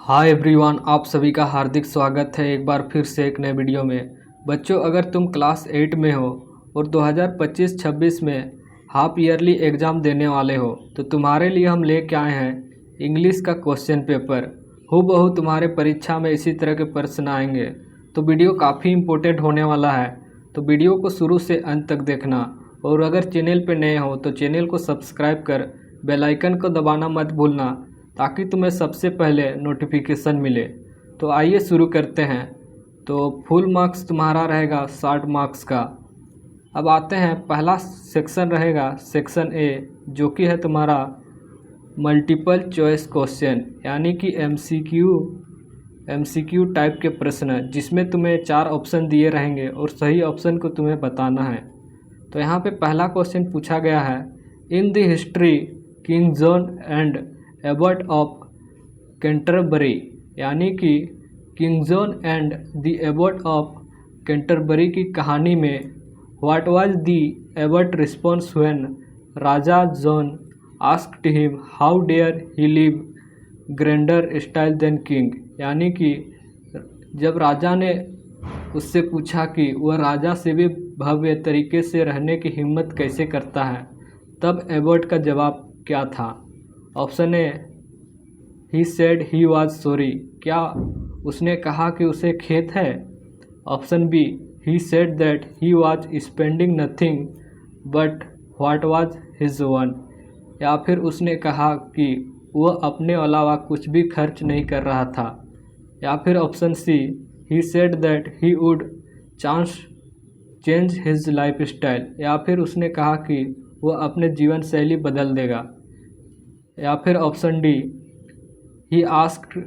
Hi everyone, आप सभी का हार्दिक स्वागत है एक बार फिर से एक नए वीडियो में। बच्चों, अगर तुम क्लास 8 में हो और 2025-26 में हाफ ईयरली एग्ज़ाम देने वाले हो तो तुम्हारे लिए हम लेके आए हैं इंग्लिश का क्वेश्चन पेपर। हूबहू तुम्हारे परीक्षा में इसी तरह के प्रश्न आएंगे, तो वीडियो काफ़ी इम्पोर्टेंट होने वाला है। तो वीडियो को शुरू से अंत तक देखना, और अगर चैनल पर नए हो तो चैनल को सब्सक्राइब कर बेल आइकन को दबाना मत भूलना, ताकि तुम्हें सबसे पहले नोटिफिकेशन मिले। तो आइए शुरू करते हैं। तो फुल मार्क्स तुम्हारा रहेगा 60 मार्क्स का। अब आते हैं, पहला सेक्शन रहेगा सेक्शन ए, जो कि है तुम्हारा मल्टीपल चॉइस क्वेश्चन, यानी कि एमसीक्यू टाइप के प्रश्न, जिसमें तुम्हें 4 ऑप्शन दिए रहेंगे और सही ऑप्शन को तुम्हें बताना है। तो यहाँ पे पहला क्वेश्चन पूछा गया है, in the history King John and Abbot of Canterbury, यानी कि King John and the Abbot of Canterbury की कहानी में what was the abbot response when राजा John asked him how dare he live grander style than king, यानी कि जब राजा ने उससे पूछा कि वह राजा से भी भव्य तरीके से रहने की हिम्मत कैसे करता है, तब एबट का जवाब क्या था। Option A, he said he was sorry, क्या उसने कहा कि उसे खेद है। Option B, he said that he was spending nothing but what was his one, या फिर उसने कहा कि वह अपने अलावा कुछ भी खर्च नहीं कर रहा था। या फिर option C, he said that he would change his lifestyle, या फिर उसने कहा कि वह अपने जीवन शैली बदल देगा। या फिर option D, he asked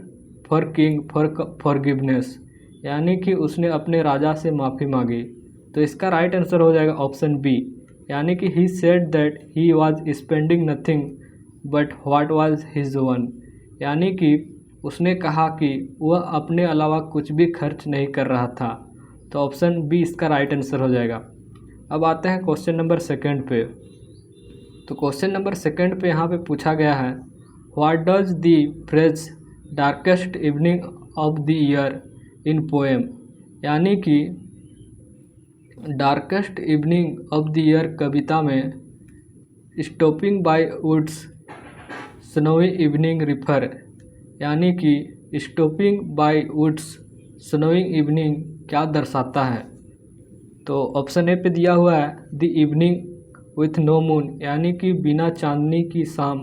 for king for forgiveness, यानी कि उसने अपने राजा से माफ़ी मांगी। तो इसका राइट आंसर हो जाएगा ऑप्शन बी, यानी कि ही said that he was spending nothing but what was his one, यानी कि उसने कहा कि वह अपने अलावा कुछ भी खर्च नहीं कर रहा था। तो ऑप्शन बी इसका राइट आंसर हो जाएगा। अब आते हैं क्वेश्चन नंबर सेकंड पे। तो क्वेश्चन नंबर सेकंड पे यहाँ पे पूछा गया है, what does the phrase darkest evening of the year in poem, यानी कि darkest evening of the year कविता में stopping by woods snowy evening refer, यानी कि stopping by woods snowy evening क्या दर्शाता है। तो ऑप्शन ए पे दिया हुआ है the evening with no moon, यानी कि बिना चांदनी की शाम।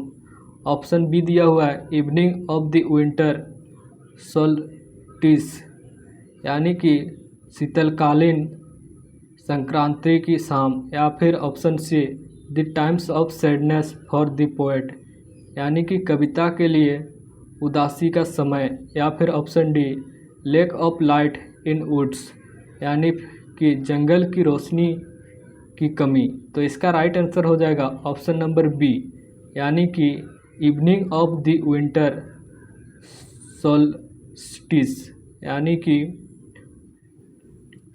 ऑप्शन बी दिया हुआ है evening of the winter solstice, यानी कि शीतलकालीन संक्रांति की शाम। या फिर option C, the times of sadness for the poet, यानी कि कविता के लिए उदासी का समय। या फिर option D, lack of light in woods, यानी कि जंगल की रोशनी की कमी। तो इसका राइट आंसर हो जाएगा ऑप्शन नंबर बी, यानी कि evening of the winter solstice, यानी कि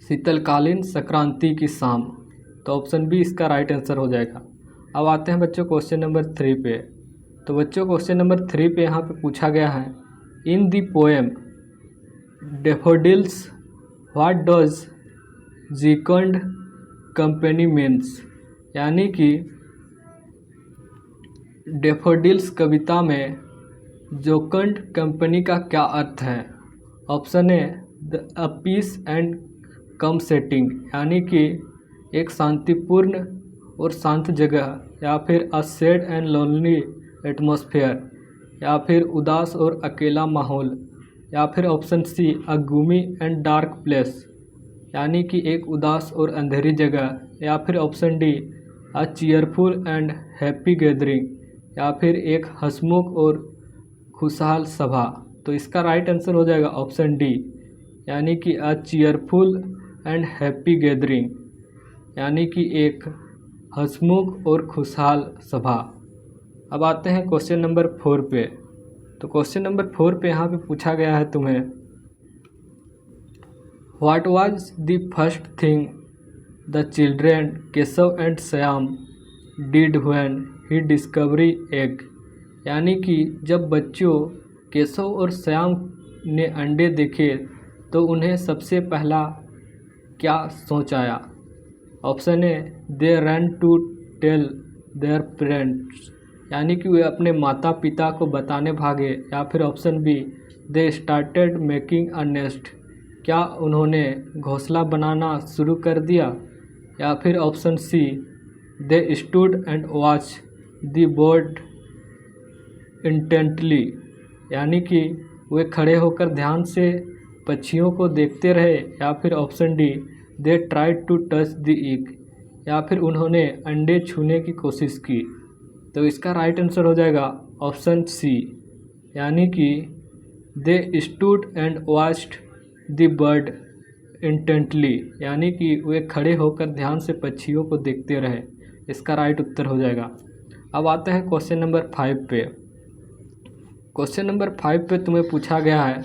शीतलकालीन संक्रांति की शाम। तो ऑप्शन बी इसका राइट आंसर हो जाएगा। अब आते हैं बच्चों क्वेश्चन नंबर 3 पे। तो बच्चों क्वेश्चन नंबर 3 पे यहाँ पे पूछा गया है, in the poem daffodils what does jocund company means, यानी कि डैफोडिल्स कविता में जोकंड कंपनी का क्या अर्थ है। Option A, a peace and calm setting, यानी कि एक शांतिपूर्ण और शांत जगह। या फिर a sad and lonely atmosphere, या फिर उदास और अकेला माहौल। या फिर option C, a gloomy and dark place, यानी कि एक उदास और अंधेरी जगह। या फिर option D, a cheerful and happy gathering, या फिर एक हंसमुख और खुशहाल सभा। तो इसका राइट आंसर हो जाएगा ऑप्शन डी, यानी कि अ चीयरफुल एंड हैप्पी गैदरिंग, यानी कि एक हंसमुख और खुशहाल सभा। अब आते हैं क्वेश्चन नंबर 4 पे। तो क्वेश्चन नंबर 4 पे यहाँ पे पूछा गया है तुम्हें, what was the first thing the children Keshav and Shyam did when he discovery egg, यानी कि जब बच्चों केशव और श्याम ने अंडे देखे तो उन्हें सबसे पहला क्या सोच आया? Option A, they run to tell their parents, यानी कि वे अपने माता पिता को बताने भागे। या फिर option B, they started making a nest, क्या उन्होंने घोंसला बनाना शुरू कर दिया। या फिर option C, they stood and watch the bird intently, यानी कि वे खड़े होकर ध्यान से पक्षियों को देखते रहे। या फिर option D, they tried to touch the egg, या फिर उन्होंने अंडे छूने की कोशिश की। तो इसका राइट आंसर हो जाएगा ऑप्शन सी, यानी कि दे stood and watched the bird intently, यानी कि वे खड़े होकर ध्यान से पक्षियों को देखते रहे। इसका राइट उत्तर हो जाएगा। अब आते हैं क्वेश्चन नंबर 5 पे। क्वेश्चन नंबर 5 पे तुम्हें पूछा गया है,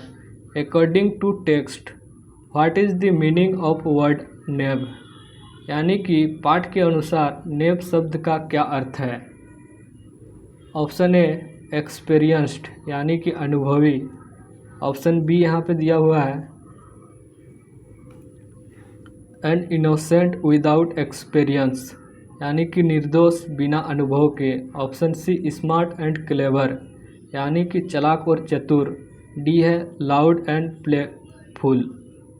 according to text what is the meaning of word neb, यानी कि पाठ के अनुसार नेब शब्द का क्या अर्थ है। ऑप्शन ए, एक्सपीरियंस्ड, यानी कि अनुभवी। ऑप्शन बी यहाँ पे दिया हुआ है, एन इनोसेंट विदाउट एक्सपीरियंस, यानी कि निर्दोष बिना अनुभव के। Option C, smart and clever, यानी कि चालाक और चतुर। डी है लाउड एंड प्लेफुल।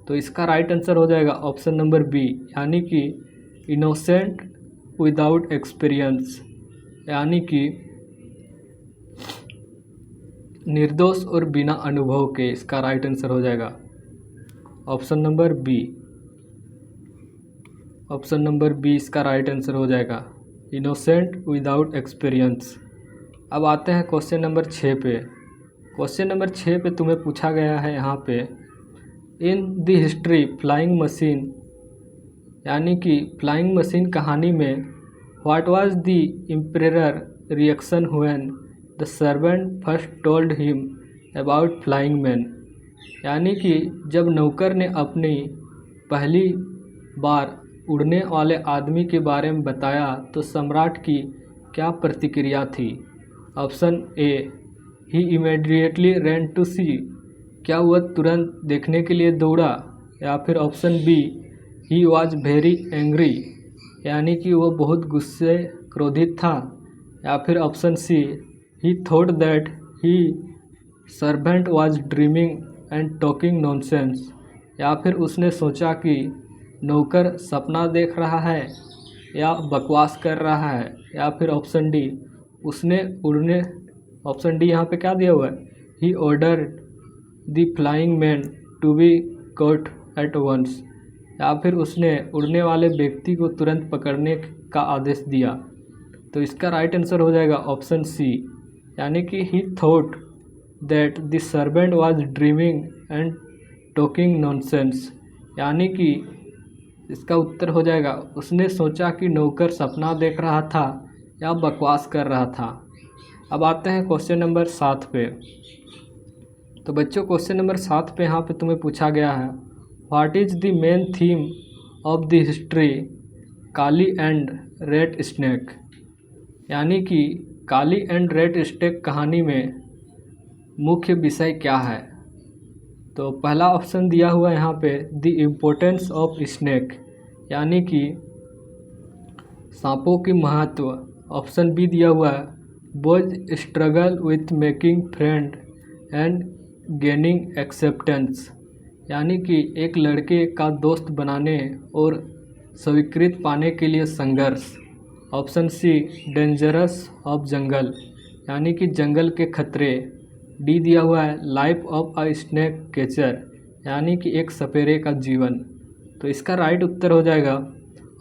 तो इसका राइट आंसर हो जाएगा ऑप्शन नंबर बी, यानी कि इनोसेंट विदाउट एक्सपीरियंस, यानी कि निर्दोष और बिना अनुभव के। इसका राइट आंसर हो जाएगा option number B. Option number B इसका राइट आंसर हो जाएगा, इनोसेंट विदाउट एक्सपीरियंस। अब आते हैं क्वेश्चन नंबर 6 पे। क्वेश्चन नंबर 6 पे तुम्हें पूछा गया है यहाँ पे, इन द हिस्ट्री फ्लाइंग मशीन, यानी कि फ्लाइंग मशीन कहानी में what was the emperor reaction when the servant first told him about flying man, यानी कि जब नौकर ने अपनी पहली बार उड़ने वाले आदमी के बारे में बताया तो सम्राट की क्या प्रतिक्रिया थी। Option A, he immediately ran to see, क्या वह तुरंत देखने के लिए दौड़ा। या फिर option B, he was very angry, यानी कि वह बहुत गुस्से क्रोधित था। या फिर option C, he thought that he servant was dreaming and talking nonsense, या फिर उसने सोचा कि नौकर सपना देख रहा है या बकवास कर रहा है। या फिर ऑप्शन डी, उसने उड़ने, ऑप्शन डी यहाँ पे क्या दिया हुआ है, he ordered the flying man to be caught at once, या फिर उसने उड़ने वाले व्यक्ति को तुरंत पकड़ने का आदेश दिया। तो इसका राइट आंसर हो जाएगा ऑप्शन सी, यानी कि ही thought that the servant was dreaming and talking nonsense, यानी कि इसका उत्तर हो जाएगा उसने सोचा कि नौकर सपना देख रहा था या बकवास कर रहा था। अब आते हैं क्वेश्चन नंबर 7 पे। तो बच्चों क्वेश्चन नंबर 7 पे यहाँ पे तुम्हें पूछा गया है, what is the main theme of the history Kali and red snake, यानी कि काली एंड रेड स्नेक कहानी में मुख्य विषय क्या है। तो पहला ऑप्शन दिया हुआ है यहाँ पे, द इम्पोर्टेंस ऑफ स्नेक, यानी कि सांपों की महत्व। ऑप्शन बी दिया हुआ है, boys struggle with making friend and gaining acceptance, यानी कि एक लड़के का दोस्त बनाने और स्वीकृत पाने के लिए संघर्ष। ऑप्शन सी, डेंजरस ऑफ जंगल, यानी कि जंगल के खतरे। डी दिया हुआ है, life of a snake catcher, यानी कि एक सपेरे का जीवन। तो इसका राइट उत्तर हो जाएगा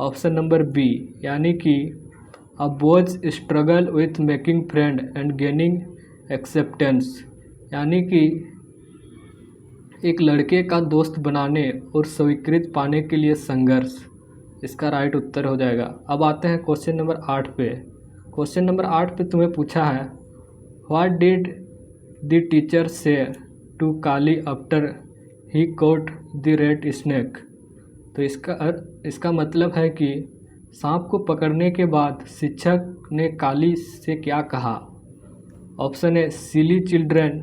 ऑप्शन नंबर बी, यानी कि a boys struggle with making friend and gaining acceptance, यानी कि एक लड़के का दोस्त बनाने और स्वीकृत पाने के लिए संघर्ष। इसका राइट उत्तर हो जाएगा। अब आते हैं क्वेश्चन नंबर 8 पे। क्वेश्चन नंबर 8 पे तुम्हें पूछा है, what did the teacher say to Kali after he caught the red snake. तो इसका मतलब है कि सांप को पकड़ने के बाद शिक्षक ने काली से क्या कहा। Option A, silly children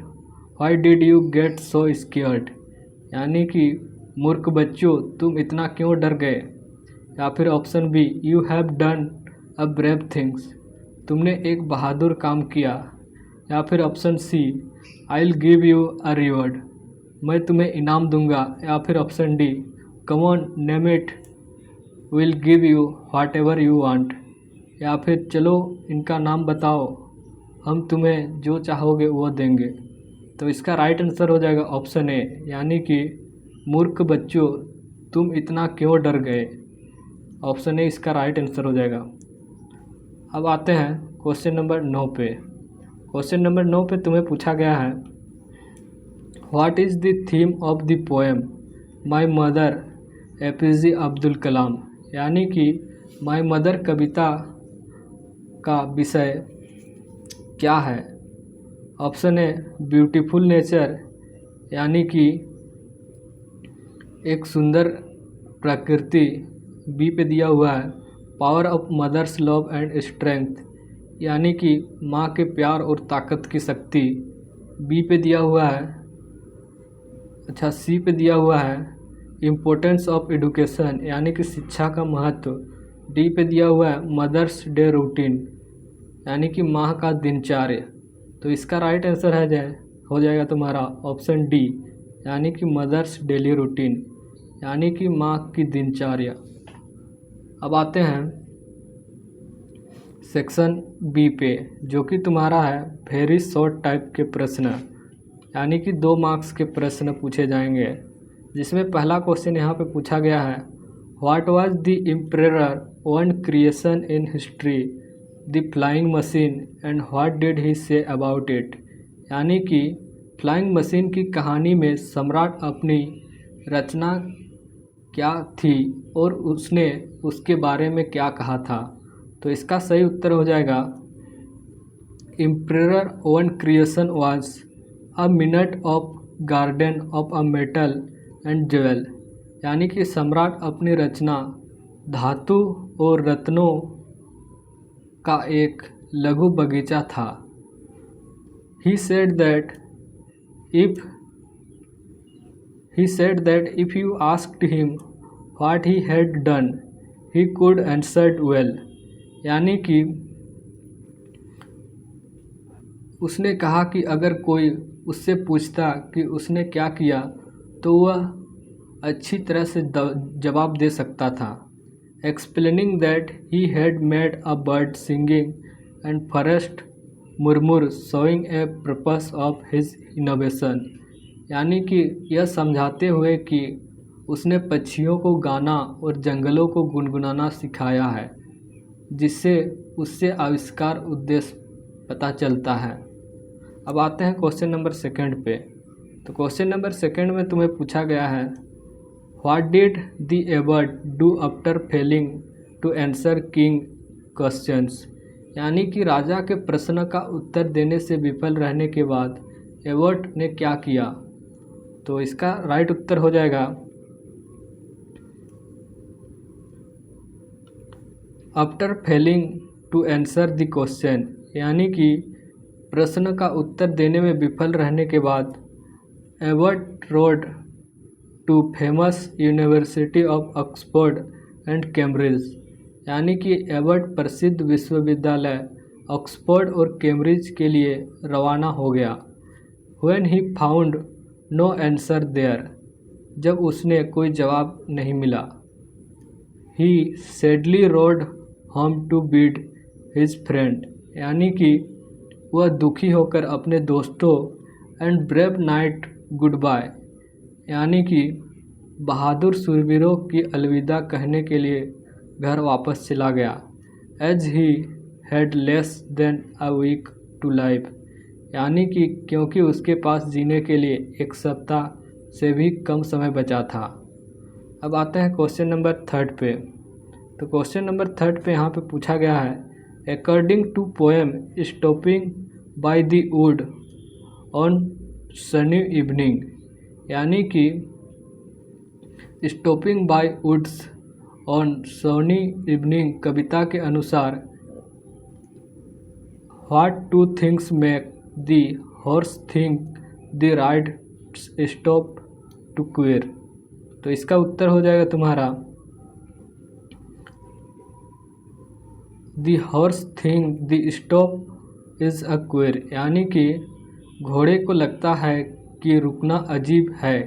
why did you get so scared, यानी कि मूर्ख बच्चों तुम इतना क्यों डर गए। या फिर option B, you have done a brave things, तुमने एक बहादुर काम किया। या फिर option C, I will give you a reward, मैं तुम्हें इनाम दूंगा। या फिर option D, come on name it, will give you whatever you want, या फिर चलो इनका नाम बताओ, हम तुम्हें जो चाहोगे वो देंगे। तो इसका राइट आंसर हो जाएगा ऑप्शन ए, यानी कि मूर्ख बच्चों तुम इतना क्यों डर गए। ऑप्शन ए इसका राइट आंसर हो जाएगा। अब आते हैं क्वेश्चन नंबर 9 पे। क्वेश्चन नंबर 9 पे तुम्हें पूछा गया है, what is the theme of the poem my mother APJ Abdul Kalam, यानी कि माई मदर कविता का विषय क्या है। ऑप्शन ए, ब्यूटीफुल नेचर, यानी कि एक सुंदर प्रकृति। बी पे दिया हुआ है power of mother's love and strength, यानी कि माँ के प्यार और ताकत की शक्ति। बी पे दिया हुआ है, अच्छा सी पे दिया हुआ है इम्पोर्टेंस ऑफ एजुकेशन, यानी कि शिक्षा का महत्व। डी पे दिया हुआ है मदर्स डे रूटीन, यानी कि माँ का दिनचर्या। तो इसका राइट आंसर हो जाएगा तुम्हारा ऑप्शन डी, यानी कि मदर्स डेली रूटीन, यानी कि माँ की दिनचर्या। अब आते हैं सेक्शन बी पे, जो कि तुम्हारा है वेरी शॉर्ट टाइप के प्रश्न, यानी कि 2 मार्क्स के प्रश्न पूछे जाएंगे। जिसमें पहला क्वेश्चन यहाँ पे पूछा गया है, what was the emperor one creation in history the flying machine and what did he say about it, यानी कि फ्लाइंग मशीन की कहानी में सम्राट अपनी रचना क्या थी और उसने उसके बारे में क्या कहा था। तो इसका सही उत्तर हो जाएगा emperor one creation was a minute of garden of a metal and jewel, यानी कि सम्राट अपनी रचना धातु और रत्नों का एक लघु बगीचा था। He said that if you asked him what he had done, he could answer well, यानी कि उसने कहा कि अगर कोई उससे पूछता कि उसने क्या किया तो वह अच्छी तरह से जवाब दे सकता था। Explaining that he had made a bird singing and forest murmur showing a purpose of his innovation, यानी कि यह समझाते हुए कि उसने पक्षियों को गाना और जंगलों को गुनगुनाना सिखाया है, जिससे उससे आविष्कार उद्देश्य पता चलता है। अब आते हैं क्वेश्चन नंबर 2 पे। तो क्वेश्चन नंबर 2 में तुम्हें पूछा गया है, what did the abbot do after failing to answer king questions, यानी कि राजा के प्रश्न का उत्तर देने से विफल रहने के बाद एबर्ट ने क्या किया। तो इसका राइट उत्तर हो जाएगा after failing to answer the question, यानी कि प्रश्न का उत्तर देने में विफल रहने के बाद abbot rode to famous university of Oxford and Cambridge, यानी कि एबर्ट प्रसिद्ध विश्वविद्यालय ऑक्सफोर्ड और कैम्ब्रिज के लिए रवाना हो गया। When he found no answer there, जब उसने कोई जवाब नहीं मिला। He sadly rode home to bid his friend, यानी कि वह दुखी होकर अपने दोस्तों and brave knight goodbye, यानी कि बहादुर शूरवीरों की अलविदा कहने के लिए घर वापस चला गया। As he had less than a week to life, यानी कि क्योंकि उसके पास जीने के लिए 1 सप्ताह से भी कम समय बचा था। अब आते हैं क्वेश्चन नंबर 3 पे। तो क्वेश्चन नंबर 3 पे यहाँ पे पूछा गया है, according to poem stopping by the wood on sunny evening, यानी कि stopping by woods on sunny evening कविता के अनुसार what 2 things make the horse think the right stop to queer. तो इसका उत्तर हो जाएगा तुम्हारा the horse think the stop is a queer, यानी कि घोड़े को लगता है कि रुकना अजीब है।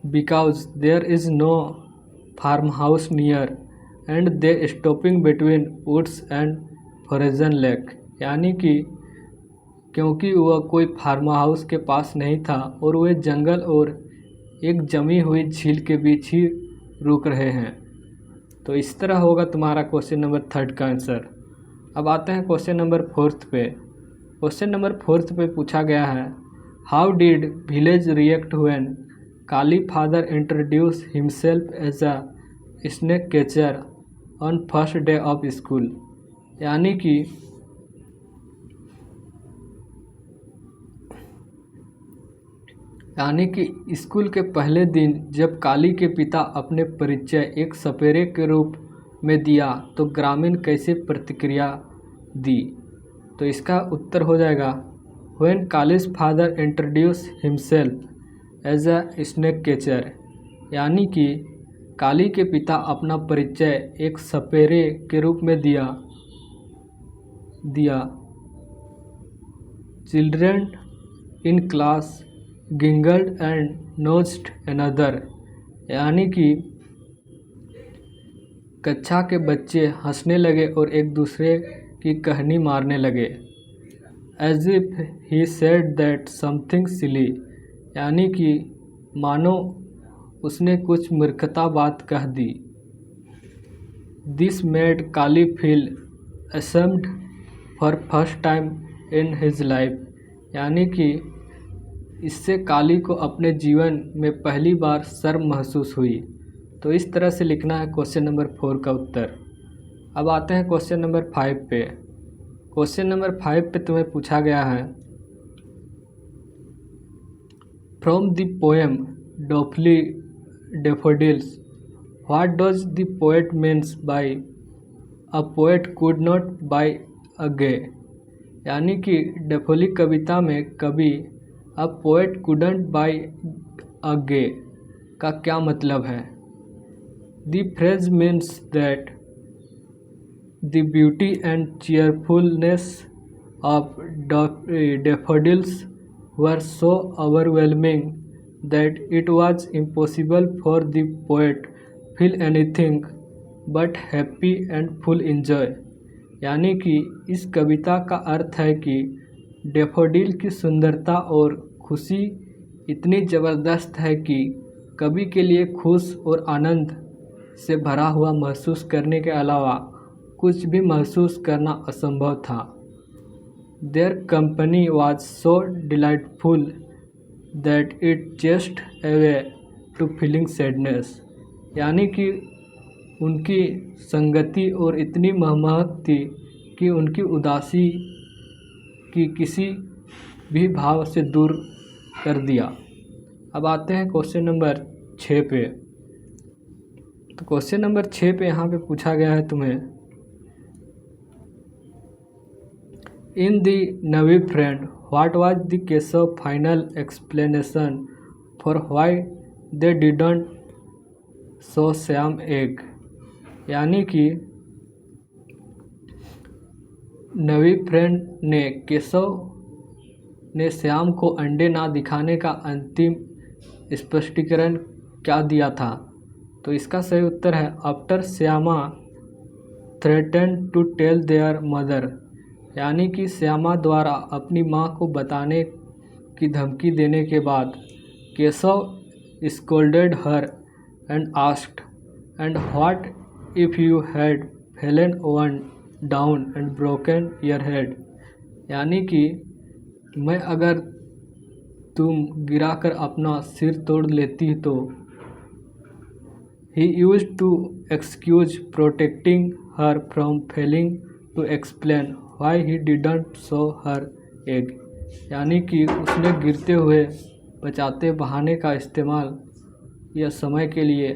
Because there is no farm house near and they stopping between woods and frozen lake, यानी कि क्योंकि वह कोई फार्म हाउस के पास नहीं था और वे जंगल और एक जमी हुई झील के बीच ही रुक रहे हैं। तो इस तरह होगा तुम्हारा क्वेश्चन नंबर 3 का आंसर। अब आते हैं क्वेश्चन नंबर 4 पे। क्वेश्चन नंबर 4 पे पूछा गया है how did village react when Kali father introduce himself as a snake catcher on first day of school, यानी कि स्कूल के पहले दिन जब काली के पिता अपने परिचय एक सपेरे के रूप में दिया तो ग्रामीण कैसे प्रतिक्रिया दी। तो इसका उत्तर हो जाएगा when Kali's father introduce himself as a snake catcher, यानी कि काली के पिता अपना परिचय एक सपेरे के रूप में दिया। Children in class giggled and nudged another, यानी कि कक्षा के बच्चे हंसने लगे और एक दूसरे की कहनी मारने लगे। As if he said that something silly, यानी कि मानो उसने कुछ मूर्खता बात कह दी। This made Kali feel ashamed for first time in his life, यानी कि इससे काली को अपने जीवन में पहली बार शर्म महसूस हुई। तो इस तरह से लिखना है क्वेश्चन नंबर 4 का उत्तर। अब आते हैं क्वेश्चन नंबर 5 पे। क्वेश्चन नंबर 5 पे तुम्हें पूछा गया है from the poem daffodils what does the poet means by a poet could not by a gay, यानी कि डैफोडी कविता में कवि a poet couldn't by a gay का क्या मतलब है। The phrase means that the beauty and cheerfulness of daffodils were so overwhelming that it was impossible for the poet feel anything but happy and full enjoy, यानी कि इस कविता का अर्थ है कि डैफोडिल की सुंदरता और खुशी इतनी ज़बरदस्त है कि कवि के लिए खुश और आनंद से भरा हुआ महसूस करने के अलावा कुछ भी महसूस करना असंभव था। Their company was so delightful that it chased away to feeling sadness, यानी कि उनकी संगति और इतनी महक थी कि उनकी उदासी की किसी भी भाव से दूर कर दिया। अब आते हैं क्वेश्चन नंबर 6 पे। तो क्वेश्चन नंबर 6 पे यहाँ पे पूछा गया है तुम्हें in the Navi friend what was the Keshav final explanation for why they didn't so Shyam egg, यानी कि नवी फ्रेंड ने केशव ने श्याम को अंडे ना दिखाने का अंतिम स्पष्टीकरण क्या दिया था। तो इसका सही उत्तर है after Shyama threaten to tell their mother, यानी कि श्यामा द्वारा अपनी माँ को बताने की धमकी देने के बाद Keshav scolded her and asked and what if you had fallen one down and broken your head, यानी कि मैं अगर तुम गिराकर अपना सिर तोड़ लेती तो। He used to excuse protecting her from failing to explain why he didn't show her egg, यानी कि उसने गिरते हुए बचाते बहाने का इस्तेमाल या समय के लिए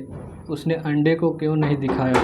उसने अंडे को क्यों नहीं दिखाया।